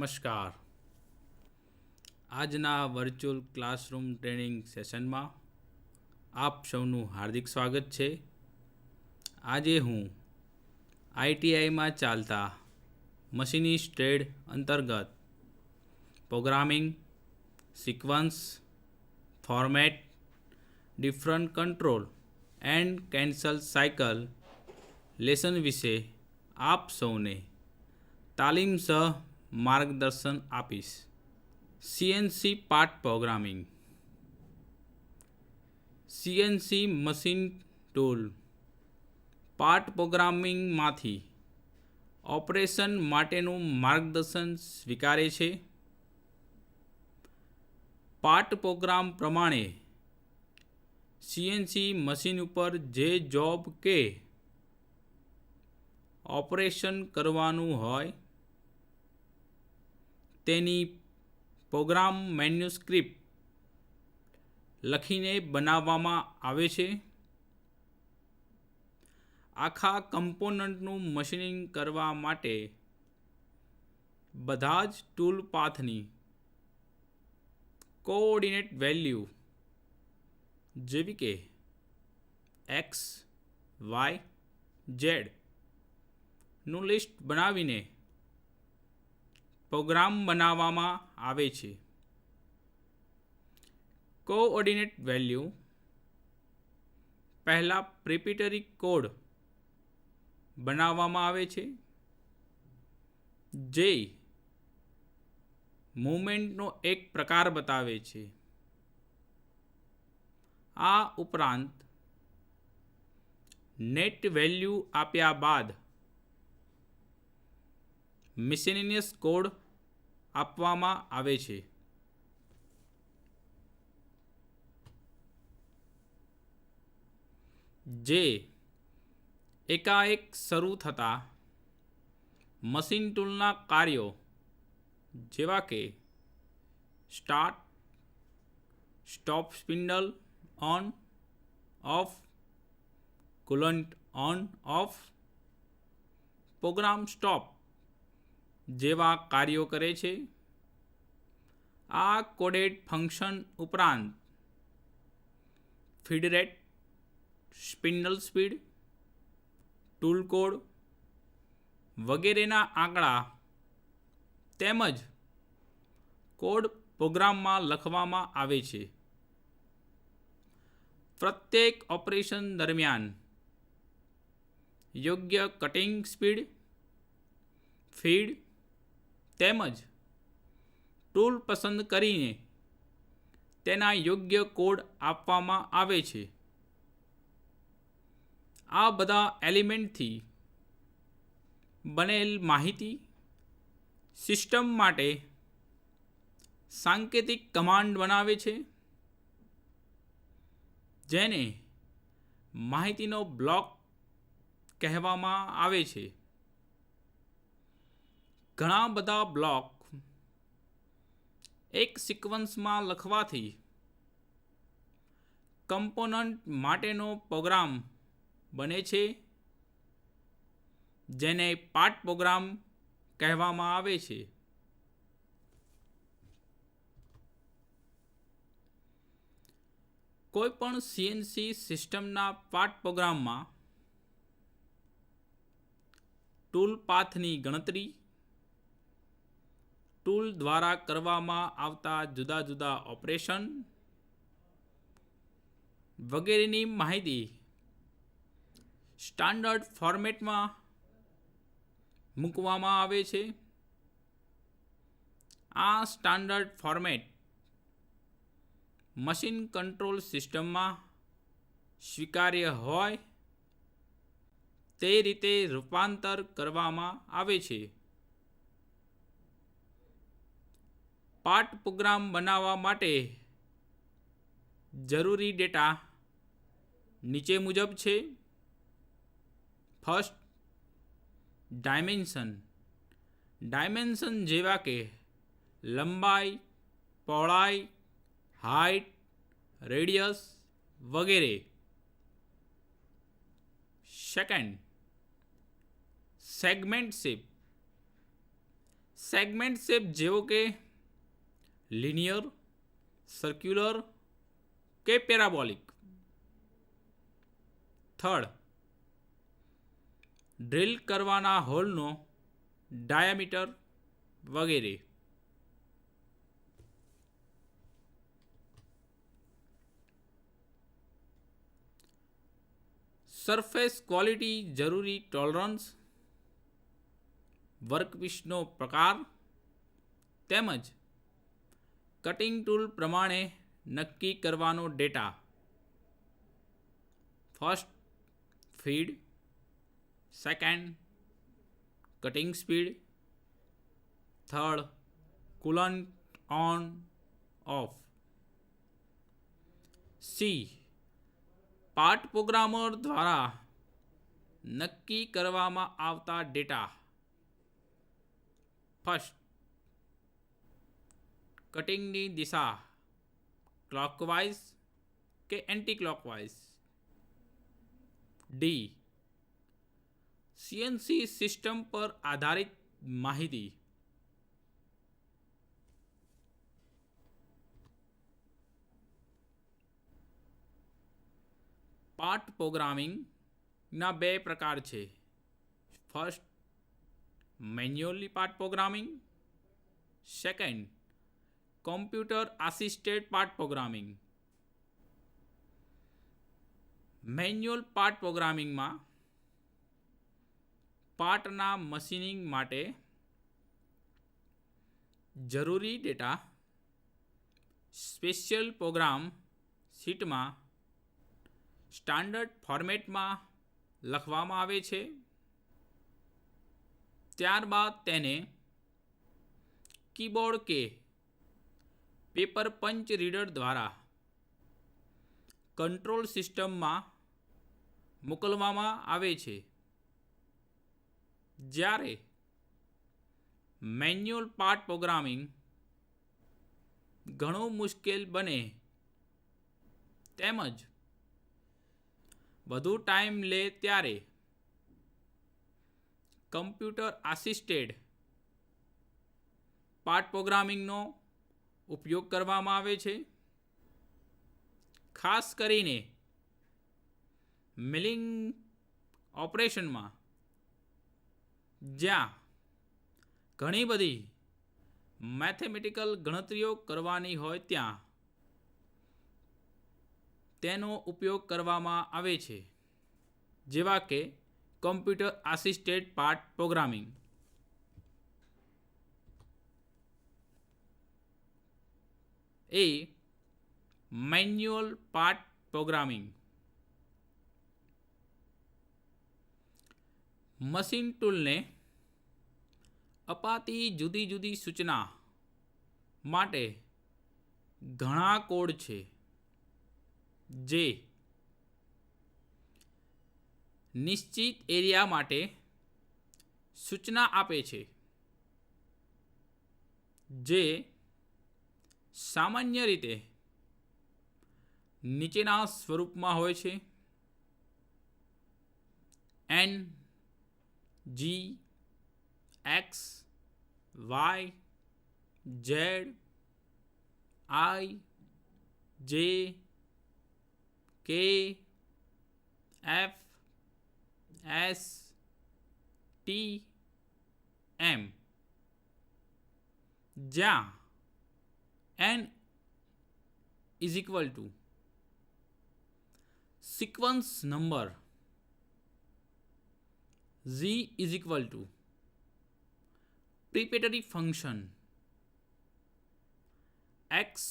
નમસ્કાર. આજના virtual classroom training સેશનમાં આપ સૌનું હાર્દિક સ્વાગત છે. આજે હું આઈટીઆઈમાં ચાલતા મશીનિસ્ટ ટ્રેડ અંતર્ગત programming, sequence, format, different control and cancel cycle lesson વિશે આપ સૌને તાલીમસહ માર્ગદર્શન આપીશ. CNC part programming. CNC machine tool part પ્રોગ્રામિંગમાંથી ઓપરેશન માટેનું માર્ગદર્શન સ્વીકારે છે. પાર્ટ પ્રોગ્રામ પ્રમાણે સીએનસી મશીન ઉપર જે જોબ કે ઓપરેશન કરવાનું હોય તેની પ્રોગ્રામ મેન્યુસ્ક્રિપ્ટ લખીને બનાવવામાં આવે છે. આખા કમ્પોનન્ટનું મશીનિંગ કરવા માટે બધા જ ટૂલ પાથની કોઓર્ડિનેટ વેલ્યુ જેવી કે એક્સ, વાય, ઝેડ નું લિસ્ટ બનાવીને પ્રોગ્રામ બનાવવામાં આવે છે. કોઓર્ડિનેટ વેલ્યુ પહેલાં પ્રિપેટરી કોડ બનાવવામાં આવે છે જે મૂવમેન્ટનો એક પ્રકાર બતાવે છે. આ ઉપરાંત નેટ વેલ્યુ આપ્યા બાદ મિસેલેનિયસ કોડ આપવામાં આવે છે. જે એકાએક શરૂ થતા મશીન ટૂલના કાર્યો જેવા કે start, stop spindle on off, coolant on off, program stop જેવા કાર્યો કરે છે. આ કોડેડ ફંક્શન ઉપરાંત feed rate, spindle speed, tool code વગેરેના આંકડા તેમજ કોડ પ્રોગ્રામમાં લખવામાં આવે છે. પ્રત્યેક ઓપરેશન દરમિયાન યોગ્ય કટિંગ સ્પીડ, ફીડ તેમજ ટૂલ પસંદ કરીને તેના યોગ્ય કોડ આપવામાં આવે છે. આ બધા એલિમેન્ટથી બનેલ માહિતી સિસ્ટમ માટે સાંકેતિક કમાન્ડ બનાવે છે જેને માહિતીનો બ્લોક કહેવામાં આવે છે. ઘણા બધા બ્લોક એક સિક્વન્સમાં લખવાથી કમ્પોનન્ટ માટેનો પ્રોગ્રામ બને છે જેને પાર્ટ પ્રોગ્રામ કહેવામાં આવે છે. કોઈપણ સીએનસી સિસ્ટમના પાર્ટ પ્રોગ્રામમાં ટૂલ પાથની ગણતરી, ટૂલ દ્વારા કરવામાં આવતા જુદા જુદા ઓપરેશન વગેરેની માહિતી સ્ટાન્ડર્ડ ફોર્મેટમાં મૂકવામાં આવે છે. આ સ્ટાન્ડર્ડ ફોર્મેટ મશીન કંટ્રોલ સિસ્ટમમાં સ્વીકાર્ય હોય તે રીતે રૂપાંતર કરવામાં આવે છે. પાર્ટ પ્રોગ્રામ બનાવવા માટે જરૂરી ડેટા નીચે મુજબ છે. First, dimension. ડાયમેન્શન જેવા કે લંબાઈ, પહોળાઈ, હાઇટ, રેડિયસ વગેરે. Second, segment shape. Segment shape જેવો કે લિનિયર, સર્ક્યુલર કે પેરાબોલિક. થર્ડ, ડ્રિલ કરવાના હોલનો ડાયામીટર વગેરે. સરફેસ ક્વોલિટી, જરૂરી ટોલરન્સ, વર્કપીસનો પ્રકાર તેમજ કટિંગ ટૂલ પ્રમાણે નક્કી કરવાનો data. First, feed. Second, cutting speed. Third, coolant on of. C, part programmer દ્વારા નક્કી કરવામાં આવતા ડેટા. ફર્સ્ટ, કટિંગની દિશા ક્લોકવાઇઝ કે anti clockwise. D, CNC system પર આધારિત માહિતી. પાર્ટ પ્રોગ્રામિંગના બે પ્રકાર છે. First, manually part programming. Second, computer assisted part programming. Manual part પ્રોગ્રામિંગમાં પાર્ટના મશીનિંગ માટે જરૂરી ડેટા સ્પેશિયલ પ્રોગ્રામ શીટમાં સ્ટાન્ડર્ડ ફોર્મેટમાં લખવામાં આવે છે. ત્યારબાદ તેને કીબોર્ડ કે પેપર પંચ રીડર દ્વારા કંટ્રોલ સિસ્ટમમાં મોકલવામાં આવે છે. જ્યારે મેન્યુઅલ પાર્ટ પ્રોગ્રામિંગ ઘણું મુશ્કેલ બને તેમજ વધુ ટાઈમ લે ત્યારે કમ્પ્યુટર આસિસ્ટેડ પાર્ટ પ્રોગ્રામિંગનો ઉપયોગ કરવામાં આવે છે. ખાસ કરીને મિલિંગ ઓપરેશનમાં જ્યાં ઘણી બધી મેથેમેટિકલ ગણતરીઓ કરવાની હોય ત્યાં તેનો ઉપયોગ કરવામાં આવે છે, જેવા કે કમ્પ્યુટર આસિસ્ટેડ પાર્ટ પ્રોગ્રામિંગ. એ મેન્યુઅલ પાર્ટ પ્રોગ્રામિંગ. મશીન ટૂલને અપાતી જુદી જુદી સૂચના માટે ઘણા કોડ છે, જે નિશ્ચિત એરિયા માટે સૂચના આપે છે, જે સામાન્ય રીતે નીચેના સ્વરૂપમાં હોય છે: N, G, X, Y, Z, I, J, K, F, S, T, M. જ્યાં N is equal to sequence number, G is equal to preparatory function, X,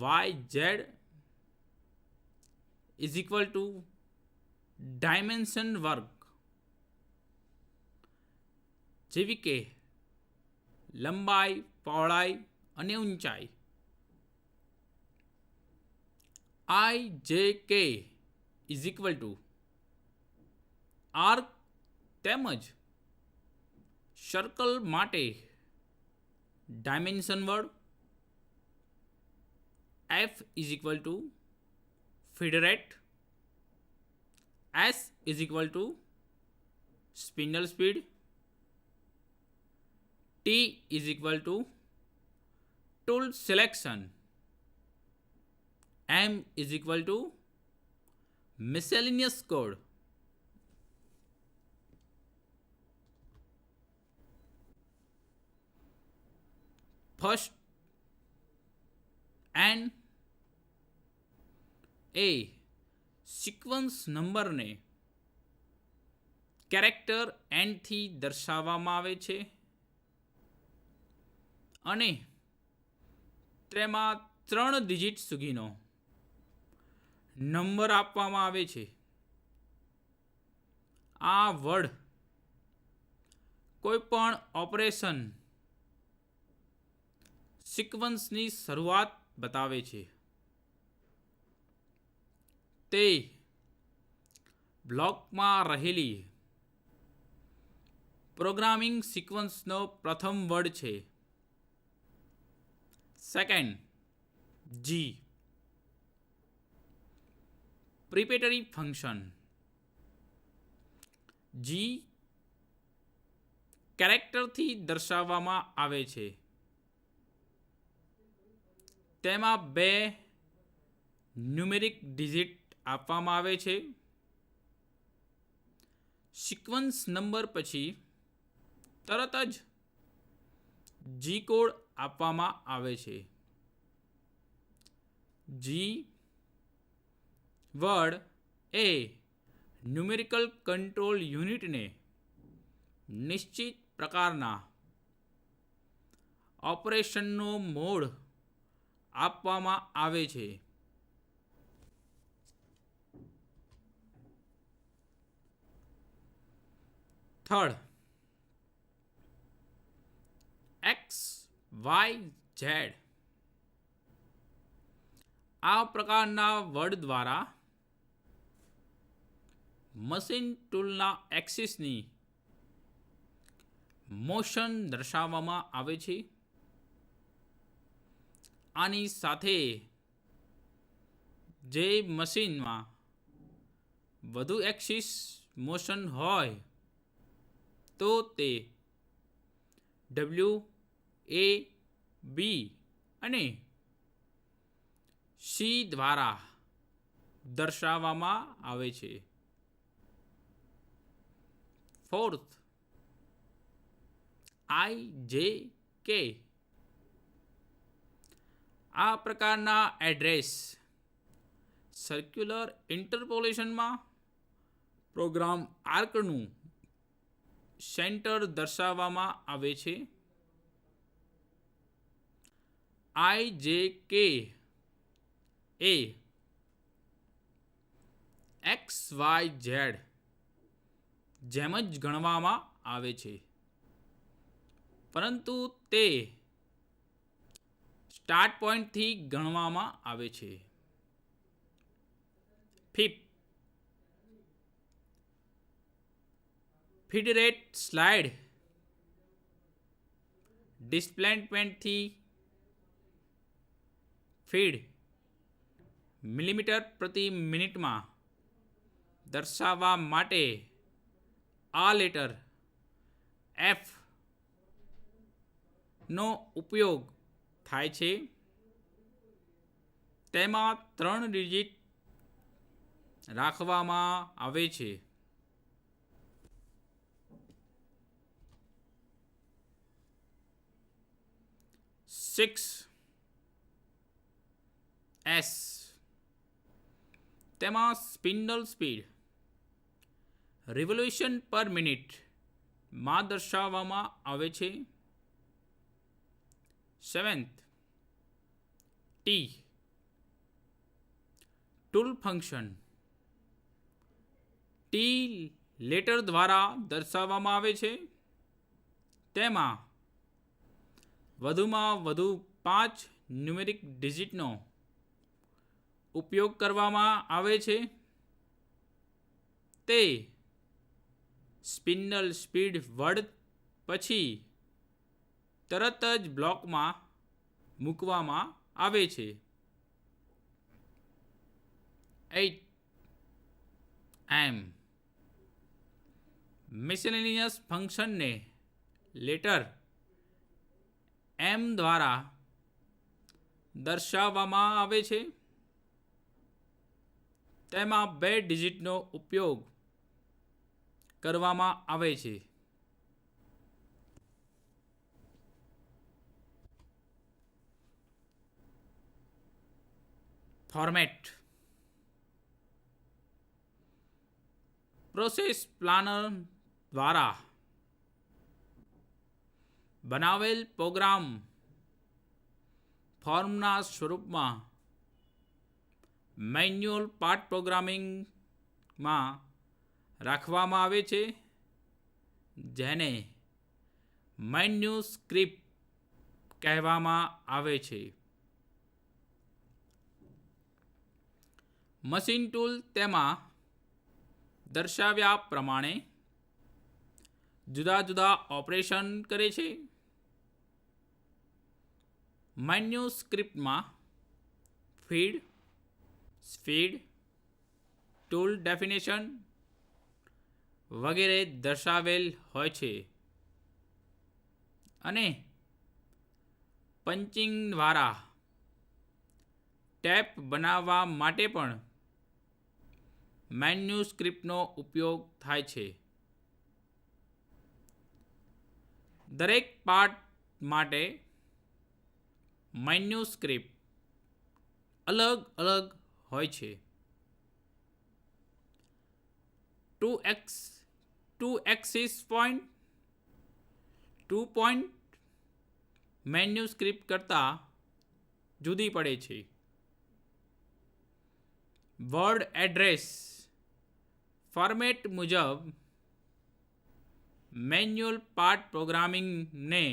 Y, Z is equal to dimension work, જેવી કે લંબાઈ, પહોળાઈ અને ઊંચાઈ. I, J, K is equal to arc તેમજ circle માટે dimension word. F is equal to feed rate. S is equal to spindle speed. T is equal to tool selection. M is equal to miscellaneous code. First N A sequence નંબરને character એનથી દર્શાવવામાં આવે છે અને તેમાં 3 digit સુધીનો number આપવામાં આવે છે. આ વર્ડ કોઈપણ ઓપરેશન સિક્વન્સની શરૂઆત બતાવે છે. તે બ્લોકમાં રહેલી પ્રોગ્રામિંગ સિક્વન્સનો પ્રથમ વર્ડ છે. સેકન્ડ જી પ્રિપેટરી ફંક્શન. જી કેરેક્ટરથી દર્શાવવામાં આવે છે. તેમાં 2 ન્યુમેરિક ડિજિટ આપવામાં આવે છે. સિક્વન્સ નંબર પછી તરત જ જી કોડ આપવામાં આવે છે. જી વર્ડ એ ન્યુમેરિકલ કંટ્રોલ યુનિટને નિશ્ચિત પ્રકારના ઓપરેશનનો મોડ આપવામાં આવે છે. Third X Y Z. આ પ્રકારના વર્ડ દ્વારા મશીન ટૂલના એક્સિસની મોશન દર્શાવવામાં આવે છે. આની સાથે જે મશીનમાં વધુ એક્સિસ મોશન હોય તો તે W, A, B અને C દ્વારા દર્શાવવામાં આવે છે. Fourth I, J, K. આ પ્રકારના એડ્રેસ સર્ક્યુલર ઇન્ટરપોલેશનમાં પ્રોગ્રામ આર્કનું સેન્ટર દર્શાવવામાં આવે છે. I, J, K એ એક્સ વાય ઝેડ જેમ જ ગણવામાં આવે છે, પરંતુ તે સ્ટાર્ટ પોઈન્ટથી ગણવામાં આવે છે. ફિફ્થ ફીડ રેટ સ્લાઇડ ડિસ્પ્લેસમેન્ટથી ફીડ મિલીમીટર પ્રતિ મિનિટમાં દર્શાવવા માટે આ લેટર F નો ઉપયોગ થાય છે. તેમાં 3 ડિજિટ રાખવામાં આવે છે. 6 S. તેમાં સ્પિન્ડલ સ્પીડ રિવોલ્યુશન પર મિનિટમાં દર્શાવવામાં આવે છે. 7th T tool function T letter દ્વારા દર્શાવવામાં આવે છે. તેમાં વધુમાં વધુ 5 ન્યુમેરિક ડિજિટનો ઉપયોગ કરવામાં આવે છે. તે સ્પિન્ડલ સ્પીડ વર્ડ પછી તરત જ બ્લોકમાં મૂકવામાં આવે છે. 8 M મિસેલેનિયસ ફંક્શનને લેટર એમ દ્વારા દર્શાવવામાં આવે છે. તેમાં 2 ડિજિટનો ઉપયોગ કરવામાં આવે છે. ફોર્મેટ. પ્રોસેસ પ્લાનર દ્વારા બનાવેલ પ્રોગ્રામ ફોર્મના સ્વરૂપમાં મેન્યુઅલ પાર્ટ પ્રોગ્રામિંગમાં રાખવામાં આવે છે, જેને મેન્યુસ્ક્રિપ્ટ કહેવામાં આવે છે. મશીન ટૂલ તેમાં દર્શાવ્યા પ્રમાણે જુદા જુદા ઓપરેશન કરે છે. મેન્યુસ્ક્રિપ્ટમાં ફીડ, સ્પીડ, ટૂલ ડેફિનેશન વગેરે દર્શાવેલ હોય છે અને પંચિંગ દ્વારા ટેપ બનાવવા માટે પણ મેન્યુસ્ક્રિપ્ટનો ઉપયોગ થાય છે. દરેક પાર્ટ માટે મેન્યુસ્ક્રિપ્ટ અલગ અલગ હોય છે. 2 એક્સિસ પોઇન્ટ 2 પોઇન્ટ મેન્યુસ્ક્રિપ્ટ કરતાં જુદી પડે છે. વર્ડ એડ્રેસ ફોર્મેટ મુજબ મેન્યુઅલ પાર્ટ પ્રોગ્રામિંગને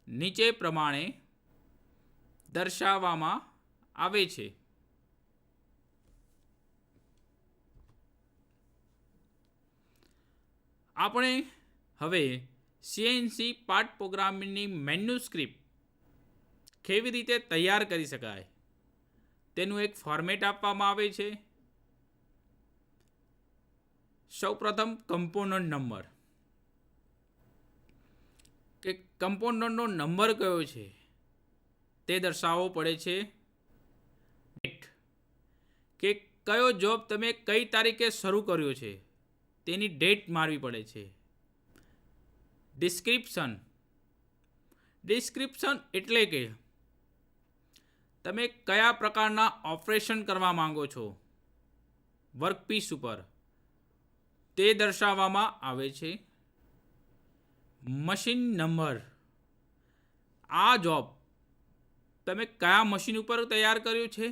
નીચે પ્રમાણે દર્શાવવામાં આવે છે. આપણે હવે સીએનસી પાર્ટ પ્રોગ્રામિંગની મેન્યુસ્ક્રિપ્ટ કેવી રીતે તૈયાર કરી શકાય તેનું એક ફોર્મેટ આપવામાં આવે છે. સૌપ્રથમ કમ્પોનન્ટ નંબર, કે કમ્પોનન્ટનો નંબર કયો છે તે દર્શાવવો પડે છે. ડેટ, કે કયો જોબ તમે કઈ તારીખે શરૂ કર્યો છે તેની ડેટ મારવી પડે છે. ડિસ્ક્રિપ્શન એટલે કે તમે કયા પ્રકારના ઓપરેશન કરવા માંગો છો વર્કપીસ ઉપર તે દર્શાવવામાં આવે છે. મશીન નંબર, આ જોબ તમે કયા મશીન ઉપર તૈયાર કર્યું છે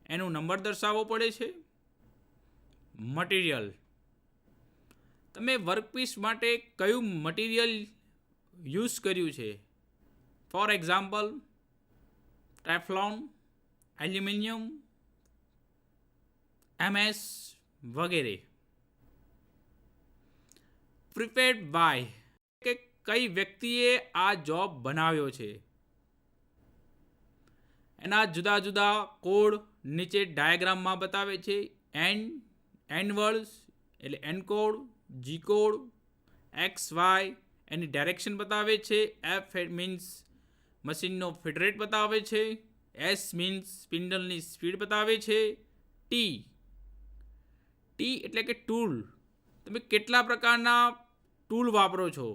એનો નંબર દર્શાવવો પડે છે. મટીરિયલ, તમે વર્કપીસ માટે કયું મટીરિયલ યુઝ કર્યું છે. For example Teflon, aluminium, MS વગેરે. પ્રિપેર્ડ બાય, કે કઈ વ્યક્તિએ આ જોબ બનાવ્યો છે. એના જુદા જુદા કોડ નીચે ડાયાગ્રામમાં બતાવે છે. એન્ડ વર્ડ્સ એટલે એન કોડ, જી કોડ, XY એની ડાયરેક્શન બતાવે છે. F મીન્સ મશીનનો ફીડ રેટ બતાવે છે. S મીન્સ સ્પિન્ડલની સ્પીડ બતાવે છે. T એટલે કે ટૂલ, તમે કેટલા પ્રકારના ટૂલ વાપરો છો,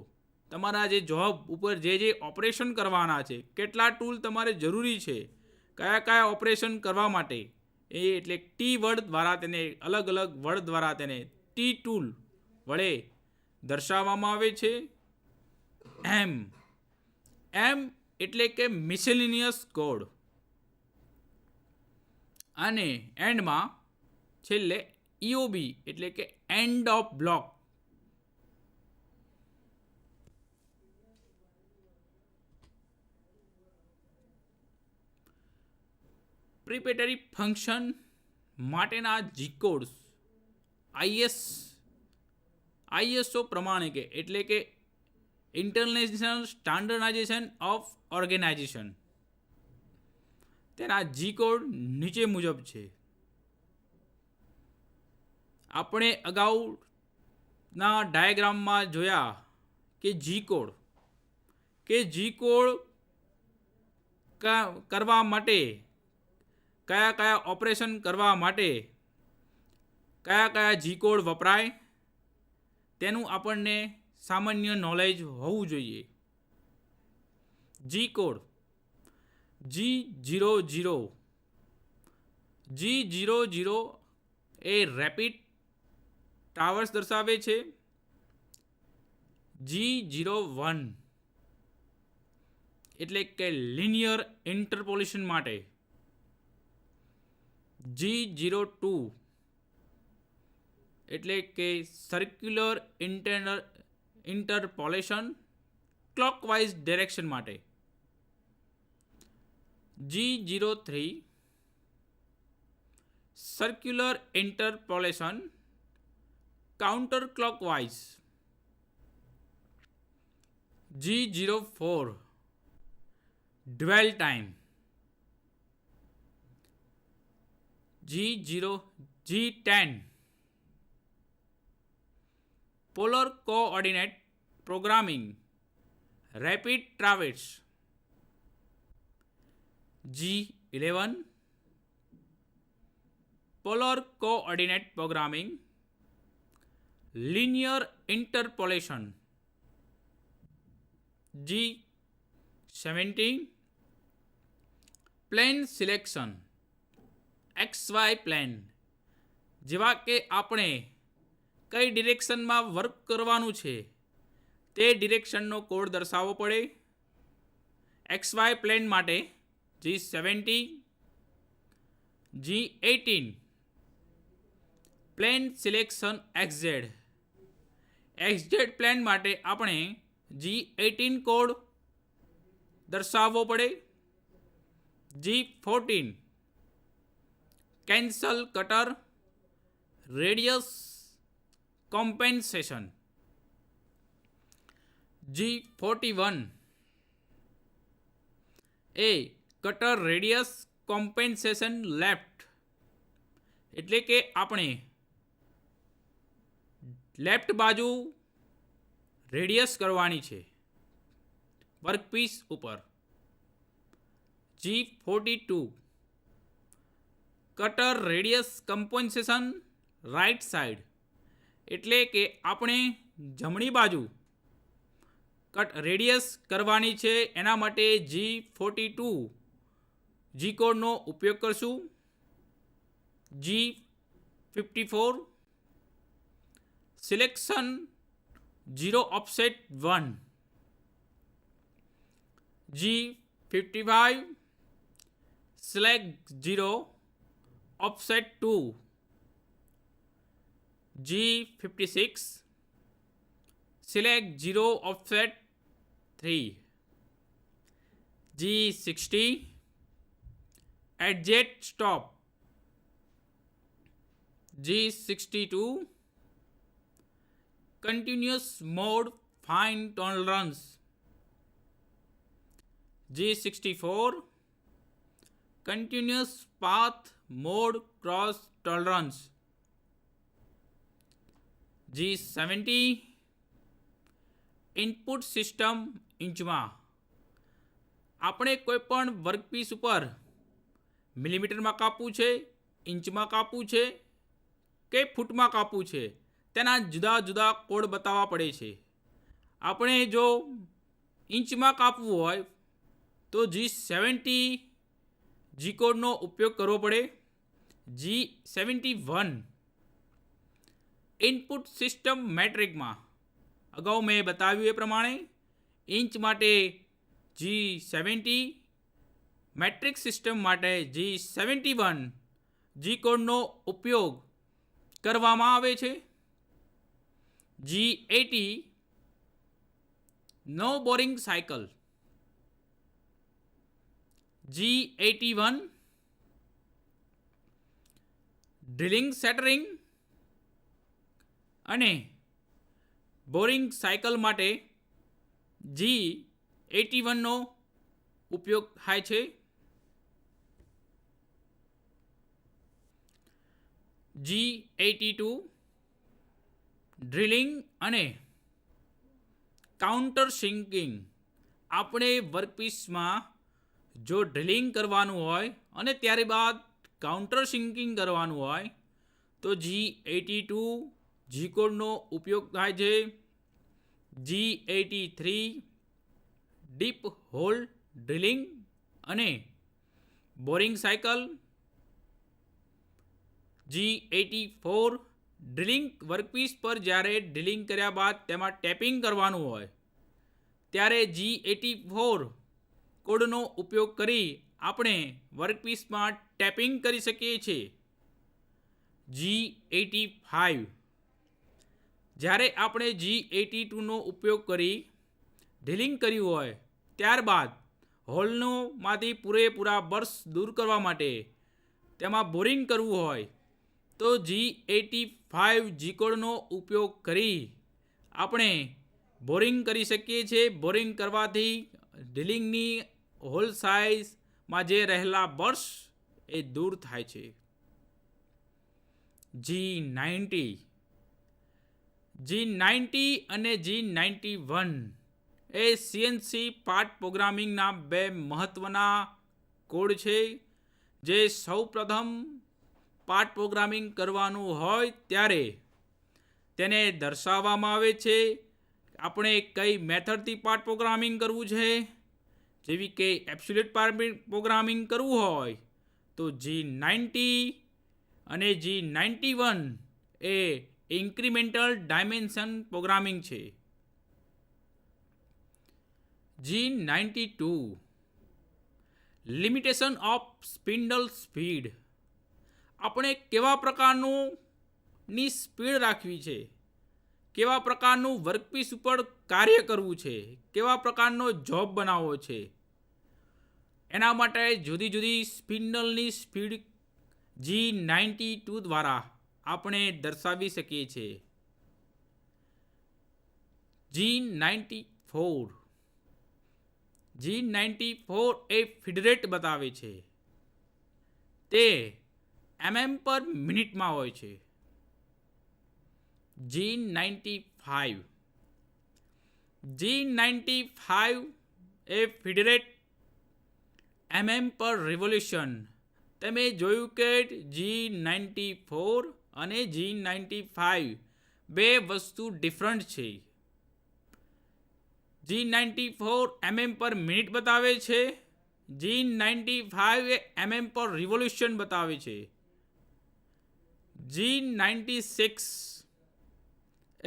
તમારા જે જોબ ઉપર જે ઓપરેશન કરવાના છે કેટલા ટૂલ તમારે જરૂરી છે, કયા કયા ઓપરેશન કરવા માટે, એ એટલે ટી વર્ડ દ્વારા તેને અલગ અલગ વર્ડ દ્વારા તેને ટી ટૂલ વડે દર્શાવવામાં આવે છે. એમ એટલે કે મિસેલિનિયસ કોડ, અને એન્ડમાં છેલ્લે EOB એટલે કે એન્ડ ઓફ બ્લોક. પ્રિપેટરી ફંક્શન માટેના જી કોડ્સ ISO પ્રમાણે કે એટલે કે ઇન્ટરનેશનલ સ્ટાન્ડર્ડાઇઝેશન ઓફ ઓર્ગેનાઇઝેશન, તેના જી કોડ નીચે મુજબ છે. આપણે અગાઉના ડાયાગ્રામમાં જોયા કે જી કોડ કે જી કોડ કરવા માટે કયા કયા ઓપરેશન કરવા માટે કયા કયા જી કોડ વપરાય તેનું આપણને સામાન્ય નોલેજ હોવું જોઈએ. જી કોડ G00 G00 એ રેપિડ ટાવર્સ દર્શાવે છે. G01 એટલે કે લિનિયર ઇન્ટરપોલેશન માટે. G02 એટલે કે સર્ક્યુલર ઇન્ટરપોલેશન ક્લોકવાઇઝ ડિરેક્શન માટે. G03 circular interpolation counter clockwise. G04 dwell time. G10 polar coordinate programming rapid traverse. G11 polar coordinate programming linear interpolation. G17 plane selection XY plane. જેવા કે આપણે કઈ ડિરેક્શનમાં work કરવાનું છે તે ડિરેક્શનનો કોડ દર્શાવવો પડે. XY plane માટે G70. G18 plane selection XZ. XZ plane માટે આપણે G18 કોડ દર્શાવવો પડે. G14 cancel cutter radius compensation. G41 એ કટર રેડિયસ કોમ્પેન્સેશન લેફ્ટ એટલે કે આપણે લેફ્ટ બાજુ રેડિયસ કરવાની છે વર્કપીસ ઉપર. G42 cutter radius compensation right side એટલે કે આપણે જમણી બાજુ કટ રેડિયસ કરવાની છે. એના માટે G42 જી કોડનો ઉપયોગ કરશું. G54 selection 0 offset 1. G55 select 0 offset 2. G56 select 0 offset 3. G60 adjust stop. G62 continuous mode fine tolerance. G64 continuous path mode cross tolerance. G70 input system ઇંચમાં. આપણે કોઈ પણ વર્કપીસ ઉપર મિલીમીટરમાં કાપવું છે, ઇંચમાં કાપવું છે કે ફૂટમાં કાપવું છે તેના જુદા જુદા કોડ બતાવવા પડે છે. આપણે જો ઇંચમાં કાપવું હોય તો G70 જી કોડનો ઉપયોગ કરવો પડે. G71 ઇનપુટ સિસ્ટમ મેટ્રિકમાં અગાઉ મેં બતાવ્યું એ પ્રમાણે ઇંચ માટે G70, મેટ્રિક સિસ્ટમ માટે G71 જી કોડનો ઉપયોગ કરવામાં આવે છે. G80 નો બોરિંગ સાયકલ. G81 ડ્રિલિંગ સેટરિંગ અને બોરિંગ સાયકલ માટે G81 નો ઉપયોગ થાય છે. G82 ડ્રિલિંગ અને કાઉન્ટર સિંકિંગ. આપણે વર્કપીસમાં જો ડ્રિલિંગ કરવાનું હોય અને ત્યારબાદ કાઉન્ટર સિંકિંગ કરવાનું હોય તો G82 જી કોડનો ઉપયોગ થાય છે. G83 ડીપ હોલ ડ્રિલિંગ અને boring cycle. G84 drilling workpiece પર જ્યારે ડ્રિલિંગ કર્યા બાદ તેમાં ટેપિંગ કરવાનું હોય ત્યારે G84 કોડનો ઉપયોગ કરી આપણે વર્કપીસમાં ટેપિંગ કરી શકીએ છીએ. G85 જ્યારે આપણે G82નો ઉપયોગ કરી ડ્રિલિંગ કર્યું હોય ત્યારબાદ હોલનોમાંથી પૂરેપૂરા બર્સ દૂર કરવા માટે તેમાં બોરિંગ કરવું હોય તો G85 જી કોડનો ઉપયોગ કરી આપણે બોરિંગ કરી શકીએ છીએ. બોરિંગ કરવાથી ડ્રિલિંગની હોલ સાઇઝમાં જે રહેલા બર્સ એ દૂર થાય છે. G90 અને G91 એ CNC પાર્ટ પ્રોગ્રામિંગના બે મહત્ત્વના કોડ છે. જે સૌ પ્રથમ પાર્ટ પ્રોગ્રામિંગ કરવાનું હોય ત્યારે તેને દર્શાવવામાં આવે છે. આપણે કઈ મેથડથી પાર્ટ પ્રોગ્રામિંગ કરવું છે, જેવી કે એબ્સોલ્યુટ પ્રોગ્રામિંગ કરવું હોય તો G90 અને G91 એ ઇન્ક્રીમેન્ટલ ડાયમેન્શન પ્રોગ્રામિંગ છે. G92 limitation of spindle speed. આપણે કેવા પ્રકારની સ્પીડ રાખવી છે, કેવા પ્રકારનું વર્કપીસ ઉપર કાર્ય કરવું છે, કેવા પ્રકારનો જોબ બનાવવો છે, એના માટે જુદી જુદી સ્પિન્ડલની સ્પીડ G92 દ્વારા આપણે દર્શાવી શકીએ છીએ. G94 એ ફીડ રેટ બતાવે છે. તે mm/મિનિટમાં હોય છે. G95 એ ફીડ રેટ mm/રિવોલ્યુશન. તમે જોયું કે G94 અને G95 બે વસ્તુ ડિફરન્ટ છે. G94 mm/મિનિટ બતાવે છે, G95 એ mm/રિવોલ્યુશન બતાવે છે. G96 એ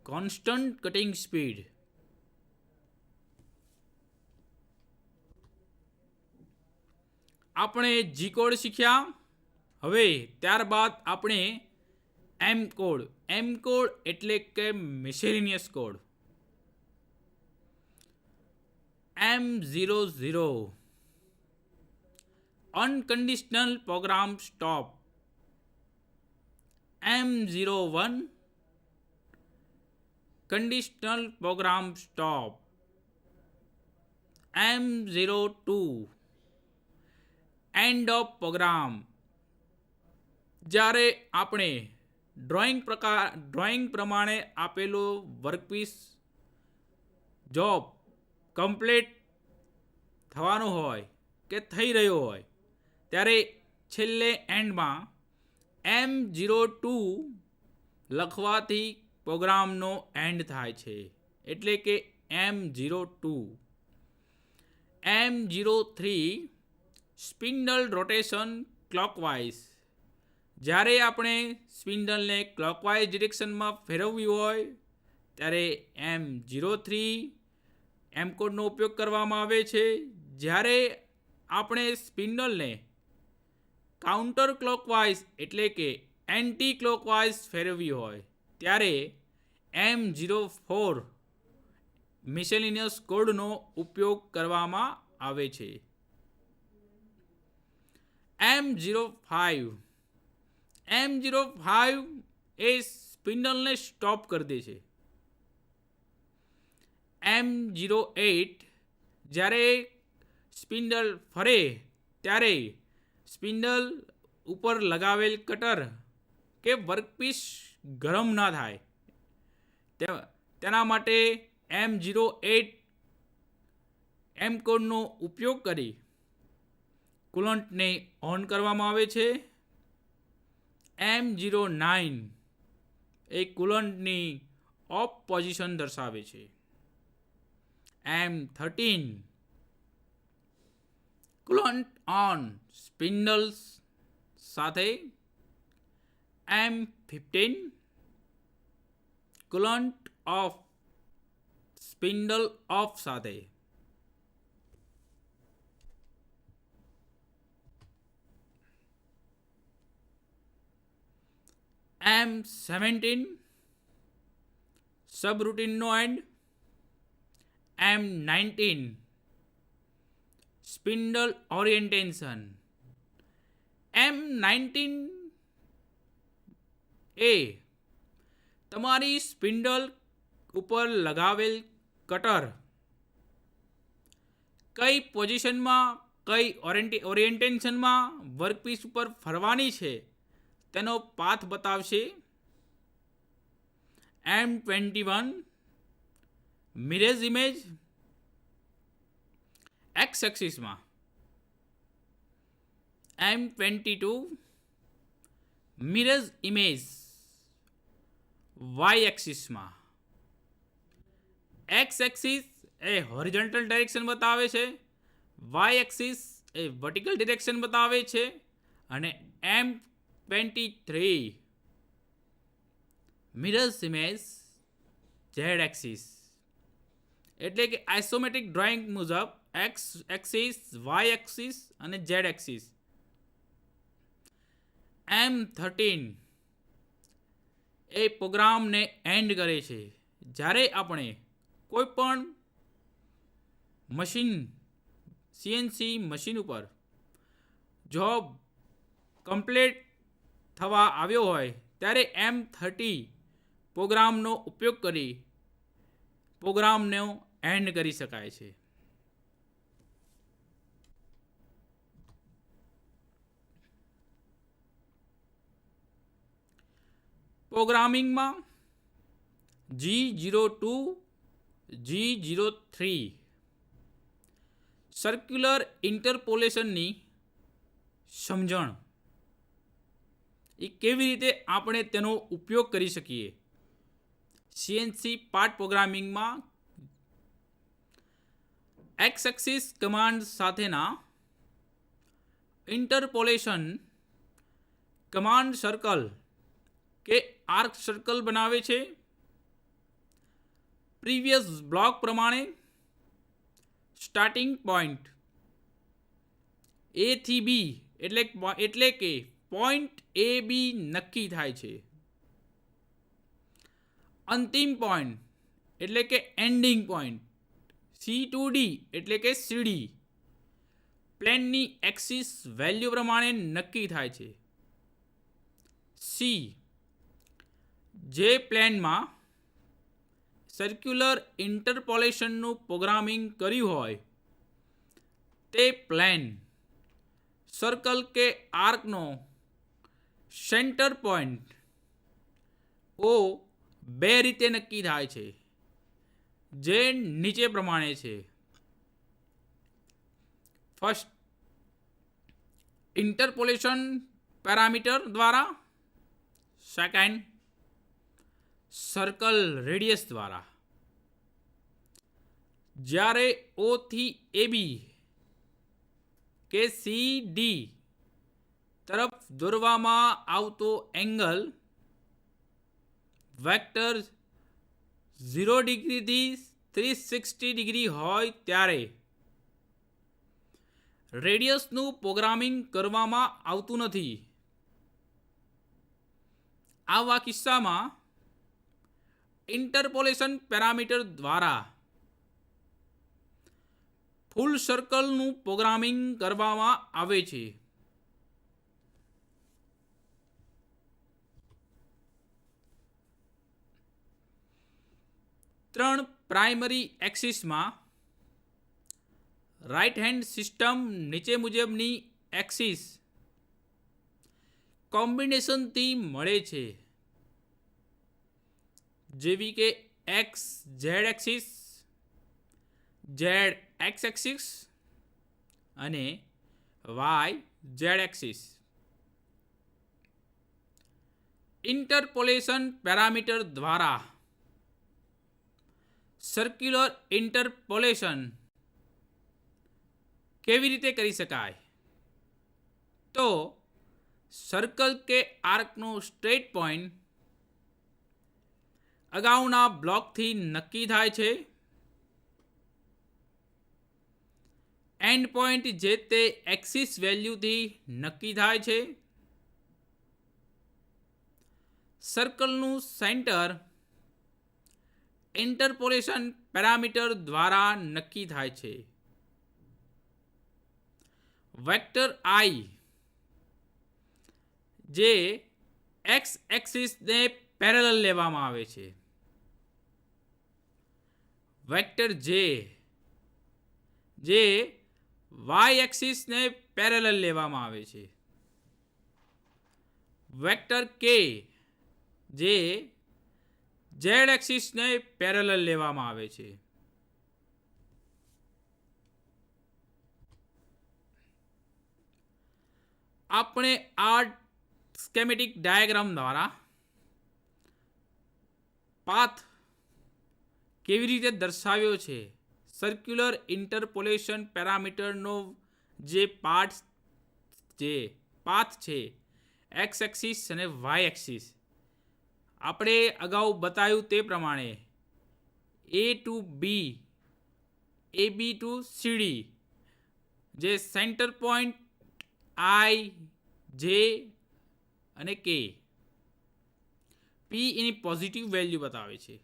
કોન્સ્ટન્ટ કટિંગ સ્પીડ. આપણે જી કોડ શીખ્યા. હવે ત્યારબાદ આપણે એમ કોડ. એમ કોડ એટલે કે miscellaneous code. M00 unconditional program stop. M01 conditional program stop. M02 end of program. જ્યારે આપણે ડ્રોઈંગ પ્રમાણે આપેલો વર્કપીસ જોબ કમ્પ્લીટ થવાનું હોય કે થઈ રહ્યો હોય ત્યારે છેલ્લે એન્ડમાં M02 લખવાથી પ્રોગ્રામનો એન્ડ થાય છે, એટલે કે M02. M03 spindle rotation clockwise. જ્યારે આપણે સ્પિન્ડલને ક્લોકવાઇઝ ડિરેક્શનમાં ફેરવવી હોય ત્યારે M03 એમ કોડનો ઉપયોગ કરવામાં આવે છે. જ્યારે આપણે સ્પિન્ડલને કાઉન્ટર ક્લોકવાઇઝ એટલે કે એન્ટી ક્લોકવાઇઝ ફેરવવી હોય ત્યારે M04 મિસેલેનિયસ કોડનો ઉપયોગ કરવામાં આવે છે. M05 એ સ્પિન્ડલને સ્ટોપ કરી દે છે. M08 જ્યારે સ્પિન્ડલ ફરે ત્યારે સ્પિન્ડલ ઉપર લગાવેલ કટર કે વર્કપીસ ગરમ ના થાય તેના માટે M08 એમ કોડનો ઉપયોગ કરી કુલન્ટને ઓન કરવામાં આવે છે. M09 એ કુલન્ટની ઓફ પોઝિશન દર્શાવે છે. M13 કુલન્ટ ઓન સ્પિન્ડલ્સ સાથે. M15 coolant of spindle off સાથે. M17 સબરૂટીનનો end. M19 spindle orientation. M19 એ તમારી સ્પિન્ડલ ઉપર લગાવેલ કટર કઈ પોઝિશનમાં કઈ ઓરિએન્ટેશનમાં વર્કપીસ ઉપર ફરવાની છે તેનો પાથ બતાવશે. M21 મિરર્સ ઇમેજ એક્સ એક્સિસમાં. M22 મિરર્સ ઇમેજ વાય એક્સિસમાં. એક્સ એક્સિસ એ હોરિઝોન્ટલ ડાયરેક્શન બતાવે છે, વાય એક્સિસ એ વર્ટિકલ ડિરેક્શન બતાવે છે. અને M23 mirrors image Z axis. એટલે કે આઇસોમેટ્રિક ડ્રોઈંગ મુજબ એક્સ એક્સિસ, વાય એક્સિસ અને ઝેડ એક્સિસ. M13 એ પ્રોગ્રામને એન્ડ કરે છે. જ્યારે આપણે કોઈ પણ મશીન સીએનસી મશીન ઉપર જોબ કમ્પ્લીટ થવા આવ્યો હોય ત્યારે M30 પ્રોગ્રામનો ઉપયોગ કરી પ્રોગ્રામનો એન્ડ કરી શકાય છે. પ્રોગ્રામિંગમાં G02, G03 સર્ક્યુલર ઇન્ટરપોલેશનની સમજણ એ કેવી રીતે આપણે તેનો ઉપયોગ કરી શકીએ. સીએનસી પાર્ટ પ્રોગ્રામિંગમાં એક્સ એક્સિસ કમાન્ડ સાથેના ઇન્ટરપોલેશન કમાન્ડ સર્કલ કે આર્ક સર્કલ બનાવે છે. પ્રીવિયસ બ્લોક પ્રમાણે સ્ટાર્ટિંગ પોઈન્ટ એ થી બી એટલે કે પોઈન્ટ એ બી નક્કી થાય છે. અંતિમ પોઈન્ટ એટલે કે ending point C to D એટલે કે સીડી પ્લેનની એક્સિસ વેલ્યુ પ્રમાણે નક્કી થાય છે. સી જે પ્લેનમાં સર્ક્યુલર ઇન્ટરપોલેશનનું પ્રોગ્રામિંગ કર્યું હોય તે પ્લેન સર્કલ કે આર્કનો સેન્ટર પોઈન્ટ ઓ બે રીતે નક્કી થાય છે, જે નીચે પ્રમાણે છે. ફર્સ્ટ, ઇન્ટરપોલેશન પેરામીટર દ્વારા. સેકન્ડ, સર્કલ રેડિયસ દ્વારા. જ્યારે ઓ થી એ બી કે સી ડી તરફ દોરવામાં આવતો એંગલ વેક્ટર 0 ડિગ્રીથી 360 ડિગ્રી હોય ત્યારે રેડિયસનું પ્રોગ્રામિંગ કરવામાં આવતું નથી. આવા કિસ્સામાં ઇન્ટરપોલેશન પેરામીટર દ્વારા ફૂલ સર્કલનું પ્રોગ્રામિંગ કરવામાં આવે છે. ત્રણ પ્રાઇમરી એક્સિસમાં રાઇટ હેન્ડ સિસ્ટમ નીચે મુજબની એક્સિસ કોમ્બિનેશનથી મળે છે, જેવી કે X Z axis, Z X axis અને Y Z axis. Interpolation parameter દ્વારા સર્ક્યુલર ઇન્ટરપોલેશન કેવી રીતે કરી શકાય? તો સર્કલ કે આર્કનો સ્ટ્રેટ પોઈન્ટ અગાઉના બ્લોકથી નક્કી થાય છે. એન્ડ પોઈન્ટ જે તે એક્સિસ વેલ્યુથી નક્કી થાય છે. સર્કલનું સેન્ટર ઇન્ટરપોલેશન પેરામીટર દ્વારા નક્કી થાય છે. વેક્ટર આઈ જે એક્સ એક્સિસને પેરેલલ લેવામાં આવે છે. વેક્ટર જે વાય એક્સિસને પેરેલલ લેવામાં આવે છે. વેક્ટર કે જે ઝેડ એક્સિસને પેરેલલ લેવામાં આવે છે. આપણે આ સ્કેમેટિક ડાયાગ્રામ દ્વારા પાથ કેવી રીતે દર્શાવ્યો છે? સર્ક્યુલર ઇન્ટરપોલેશન પેરામીટરનો જે પાથ છે એક્સ એક્સિસ અને વાય એક્સિસ, આપણે અગાઉ બતાવ્યું તે પ્રમાણે એ ટુ બી, એ બી ટુ સીડી, જે સેન્ટર પોઈન્ટ આઈ, જે અને કે, પી એની પોઝિટિવ વેલ્યુ બતાવે છે.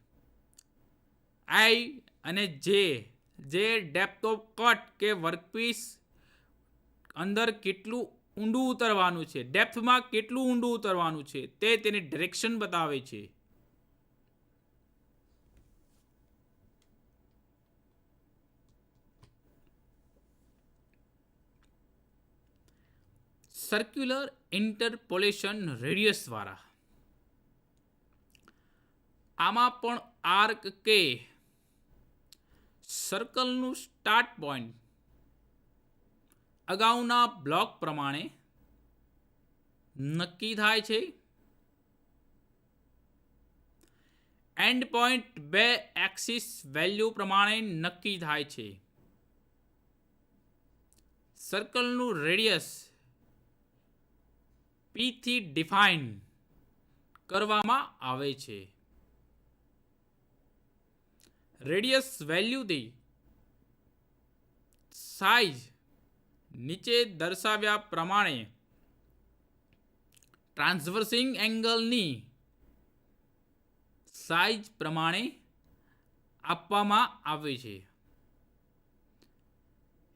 આઈ અને જે ડેપ્થ ઓફ કટ કે વર્કપીસ અંદર કેટલું ઊંડું ઉતરવાનું છે, ડેપ્થમાં કેટલું ઊંડું ઉતરવાનું છે, તે તેની ડિરેક્શન બતાવે છે. સર્ક્યુલર ઇન્ટરપોલેશન રેડિયસ દ્વારા આમાં પણ આર્ક કે સર્કલનું સ્ટાર્ટ પોઈન્ટ અગાઉના બ્લોક પ્રમાણે નક્કી થાય છે. એન્ડ પોઈન્ટ બે એક્સિસ વેલ્યુ પ્રમાણે નક્કી થાય છે. સર્કલનું રેડિયસ પી થી ડિફાઇન કરવામાં આવે છે. રેડિયસ વેલ્યુથી સાઇઝ નીચે દર્શાવ્યા પ્રમાણે ટ્રાન્સવર્સિંગ એંગલની સાઇઝ પ્રમાણે આપવામાં આવે છે.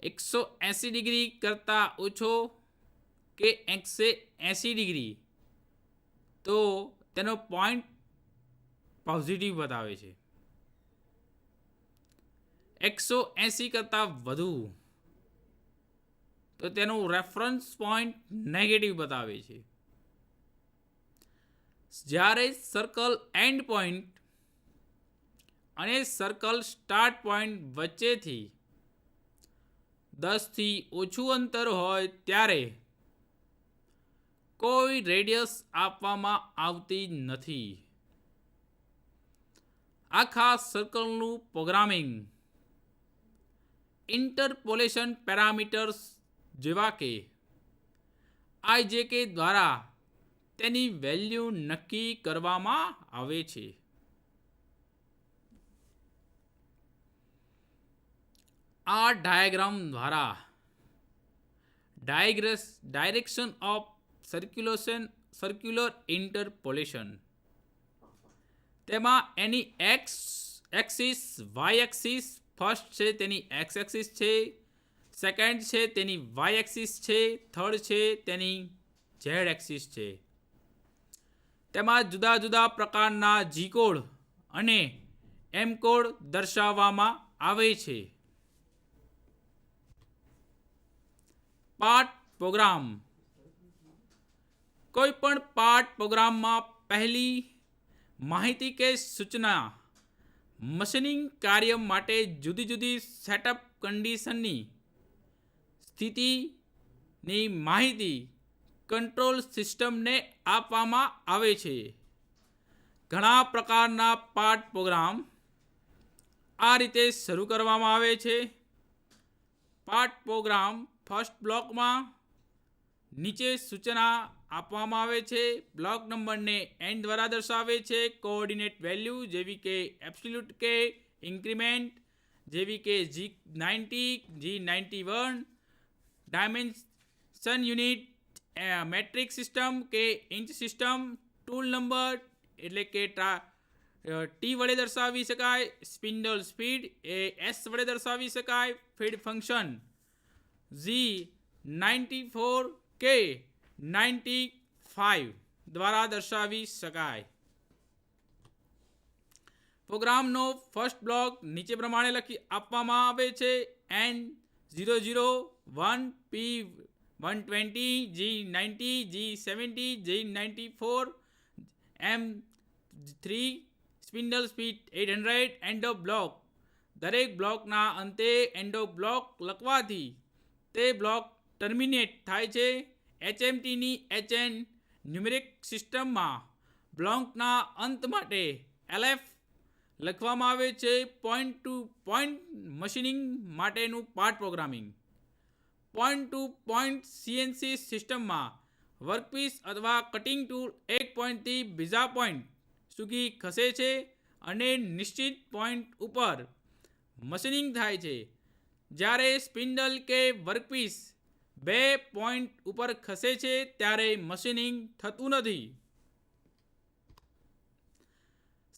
180 ડિગ્રી કરતાં ઓછો કે 180 ડિગ્રી તો તેનો પોઈન્ટ પોઝિટિવ બતાવે છે. 180 કરતાં વધુ તો તેનું રેફરન્સ પોઈન્ટ નેગેટિવ બતાવે છે. જ્યારે સર્કલ એન્ડ પોઈન્ટ અને સર્કલ સ્ટાર્ટ પોઈન્ટ વચ્ચેથી 10 થી ઓછું અંતર હોય ત્યારે કોઈ રેડિયસ આપવામાં આવતી નથી. આખા સર્કલનું પ્રોગ્રામિંગ ઇન્ટરપોલેશન પેરામીટર્સ જેવા કે આઈજેકે દ્વારા તેની વેલ્યુ નક્કી કરવામાં આવે છે. આ ડાયાગ્રામ દ્વારા ડાયરેક્શન ઓફ સર્ક્યુલર ઇન્ટરપોલેશન, તેમાં એની X axis, Y axis, first છે તેની એક્સ એક્સિસ છે, સેકન્ડ છે તેની વાય એક્સિસ છે, થર્ડ છે તેની ઝેડ એક્સિસ છે. તેમાં જુદા જુદા પ્રકારના જી કોડ અને એમ કોડ દર્શાવવામાં આવે છે. Part program. કોઈ પણ પાર્ટ પ્રોગ્રામમાં પહેલી માહિતી કે સૂચના મશીનિંગ કાર્ય માટે જુદી જુદી સેટઅપ કન્ડિશનની સ્થિતિની માહિતી કંટ્રોલ સિસ્ટમને આપવામાં આવે છે. ઘણા પ્રકારના પાર્ટ પ્રોગ્રામ આ રીતે શરૂ કરવામાં આવે છે. પાર્ટ પ્રોગ્રામ ફર્સ્ટ બ્લોકમાં નીચે સૂચના આપવામાં આવે છે. બ્લોક નંબરને n દ્વારા દર્શાવે છે. કોઓર્ડિનેટ વેલ્યુ જેવી કે એબ્સોલ્યુટ કે ઇન્ક્રીમેન્ટ જેવી કે G90, G91, dimension unit, metric system કે ઇંચ સિસ્ટમ, ટૂલ નંબર એટલે કે ટી વડે દર્શાવી શકાય, સ્પિન્ડલ સ્પીડ એ S વડે દર્શાવી શકાય, ફીડ ફંક્શન G94 કે 95 દ્વારા દર્શાવી શકાય. પ્રોગ્રામનો ફર્સ્ટ બ્લોક નીચે પ્રમાણે લખી આપવામાં આવે છે. N001, P120, G90, G70, G94, M3, spindle speed 800, end of block. દરેક બ્લોકના અંતે એન્ડ ઓફ બ્લોક લખવાથી તે બ્લોક ટર્મિનેટ થાય છે. HMTની HN ન્યુમેરિક સિસ્ટમમાં બ્લોકના અંત માટે LF લખવામાં આવે છે. પોઈન્ટ ટુ પોઈન્ટ મશીનિંગ માટેનું part programming. Point to point CNC સિસ્ટમમાં વર્કપીસ અથવા કટિંગ ટૂલ એક પોઈન્ટથી બીજા પોઈન્ટ સુધી ખસે છે અને નિશ્ચિત પોઈન્ટ ઉપર મશીનિંગ થાય છે. જ્યારે સ્પિન્ડલ કે વર્કપીસ બે પોઈન્ટ ઉપર ખસે છે ત્યારે મશીનિંગ થતું નથી.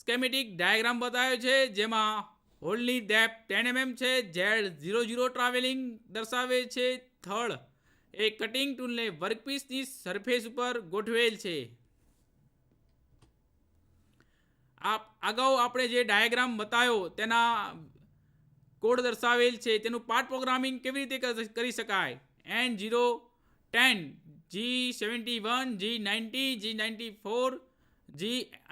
સ્કેમેટિક ડાયાગ્રામ બતાવ્યો છે જેમાં હોલની ડેપ્થ 10 mm છે. Z00 ટ્રાવેલિંગ દર્શાવે છે. થડ એ કટિંગ ટૂલને વર્કપીસની સરફેસ ઉપર ગોઠવેલ છે. અગાઉ આપણે જે ડાયાગ્રામ બતાવ્યો તેના કોડ દર્શાવેલ છે. તેનું પાર્ટ પ્રોગ્રામિંગ કેવી રીતે કરી શકાય. N010, G71, G90, G94, G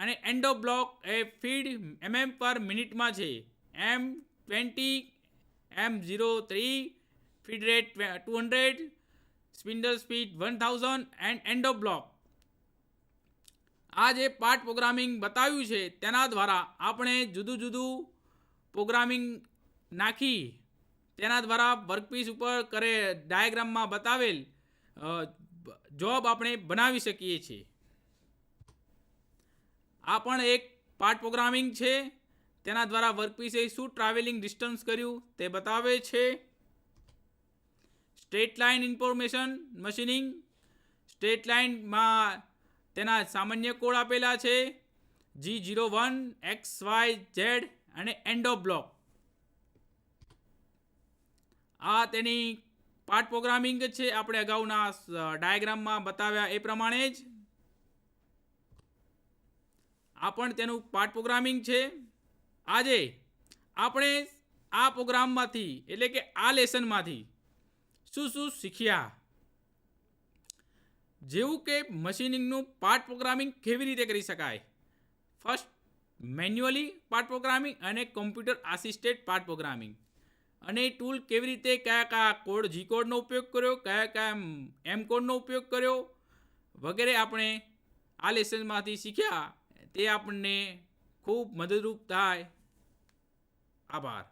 અને end of block A feed mm પર મિનિટમાં છે. M20, M03, feed rate 200, spindle speed 1000 and end of block. આ જે પાર્ટ પ્રોગ્રામિંગ બતાવ્યું છે તેના દ્વારા આપણે જુદું જુદું પ્રોગ્રામિંગ નાખી તેના દ્વારા વર્કપીસ ઉપર ડાયાગ્રામમાં બતાવેલ જોબ આપણે બનાવી શકીએ છીએ. આ પણ એક પાર્ટ પ્રોગ્રામિંગ છે. તેના દ્વારા વર્કપીસે શું ટ્રાવેલિંગ ડિસ્ટન્સ કર્યું તે બતાવે છે. Straight line information machining. Straight લાઇનમાં તેના સામાન્ય કોડ આપેલા છે. G01, X, Y, Z અને એન્ડ ઓફ બ્લોક. આ તેની પાર્ટ પ્રોગ્રામિંગ છે. આપણે અગાઉના ડાયાગ્રામમાં બતાવ્યા એ પ્રમાણે જ આ પણ તેનું પાર્ટ પ્રોગ્રામિંગ છે. આજે આપણે આ પ્રોગ્રામમાંથી એટલે કે આ લેસનમાંથી શું શું શીખ્યા. જેવું કે મશીનિંગનું પાર્ટ પ્રોગ્રામિંગ કેવી રીતે કરી શકાય. ફર્સ્ટ મેન્યુઅલી પાર્ટ પ્રોગ્રામિંગ અને કોમ્પ્યુટર આસિસ્ટેડ પાર્ટ પ્રોગ્રામિંગ. અને ટૂલ કેવી રીતે કયા કોડ G કોડનો ઉપયોગ કર્યો, કયા M કોડનો ઉપયોગ કર્યો વગેરે આપણે આ લેસનમાંથી શીખ્યા. તે આપણને ખૂબ મદદરૂપ થાય. આભાર.